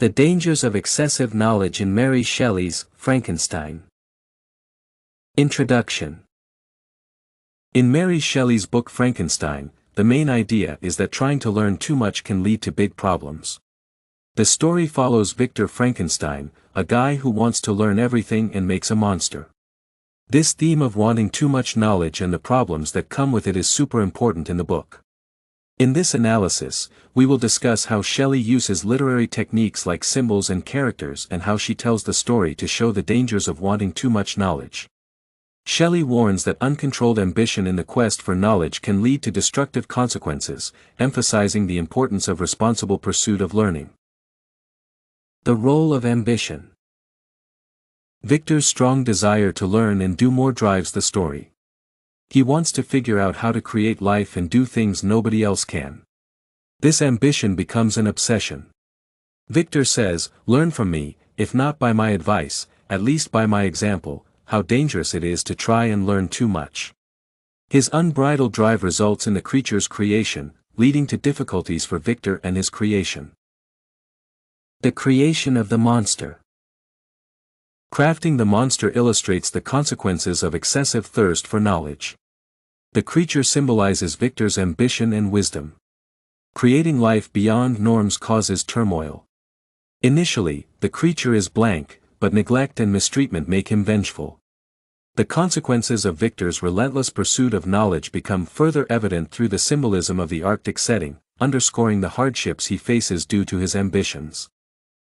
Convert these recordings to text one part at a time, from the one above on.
The dangers of excessive knowledge in Mary Shelley's Frankenstein. Introduction. In Mary Shelley's book Frankenstein, the main idea is that trying to learn too much can lead to big problems. The story follows Victor Frankenstein, a guy who wants to learn everything and makes a monster. This theme of wanting too much knowledge and the problems that come with it is super important in the book. In this analysis, we will discuss how Shelley uses literary techniques like symbols and characters and how she tells the story to show the dangers of wanting too much knowledge. Shelley warns that uncontrolled ambition in the quest for knowledge can lead to destructive consequences, emphasizing the importance of responsible pursuit of learning. The role of ambition. Victor's strong desire to learn and do more drives the story. He wants to figure out how to create life and do things nobody else can. This ambition becomes an obsession. Victor says, "Learn from me, if not by my advice, at least by my example, how dangerous it is to try and learn too much." His unbridled drive results in the creature's creation, leading to difficulties for Victor and his creation. The creation of the monster. Crafting the monster illustrates the consequences of excessive thirst for knowledge. The creature symbolizes Victor's ambition and wisdom. Creating life beyond norms causes turmoil. Initially, the creature is blank, but neglect and mistreatment make him vengeful. The consequences of Victor's relentless pursuit of knowledge become further evident through the symbolism of the Arctic setting, underscoring the hardships he faces due to his ambitions.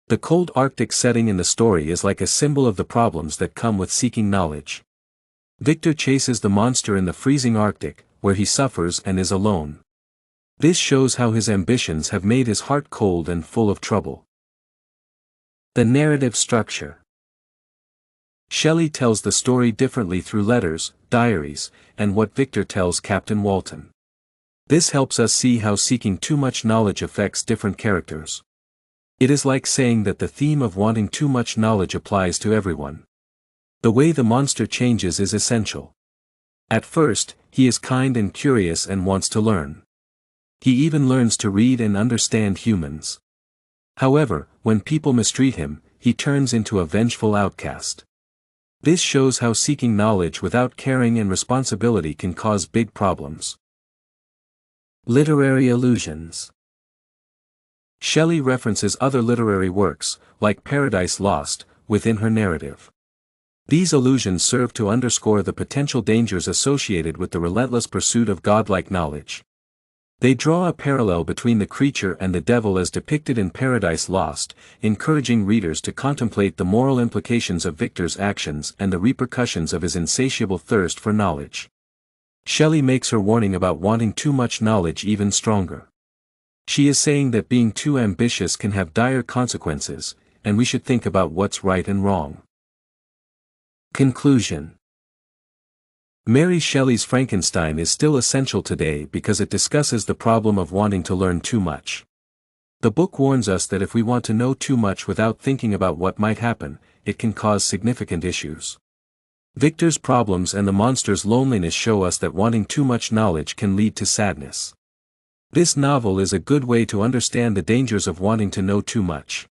The cold Arctic setting in the story is like a symbol of the problems that come with seeking knowledge. Victor chases the monster in the freezing Arctic, where he suffers and is alone. This shows how his ambitions have made his heart cold and full of trouble. The narrative structure. Shelley tells the story differently through letters, diaries, and what Victor tells Captain Walton. This helps us see how seeking too much knowledge affects different characters. It is like saying that the theme of wanting too much knowledge applies to everyone. The way the monster changes is essential. At first, he is kind and curious and wants to learn. He even learns to read and understand humans. However, when people mistreat him, he turns into a vengeful outcast. This shows how seeking knowledge without caring and responsibility can cause big problems. Literary allusions. Shelley references other literary works, like Paradise Lost, within her narrative. These allusions serve to underscore the potential dangers associated with the relentless pursuit of godlike knowledge. They draw a parallel between the creature and the devil as depicted in Paradise Lost, encouraging readers to contemplate the moral implications of Victor's actions and the repercussions of his insatiable thirst for knowledge. Shelley makes her warning about wanting too much knowledge even stronger. She is saying that being too ambitious can have dire consequences, and we should think about what's right and wrong. Conclusion. Mary Shelley's Frankenstein is still essential today because it discusses the problem of wanting to learn too much. The book warns us that if we want to know too much without thinking about what might happen, it can cause significant issues. Victor's problems and the monster's loneliness show us that wanting too much knowledge can lead to sadness. This novel is a good way to understand the dangers of wanting to know too much.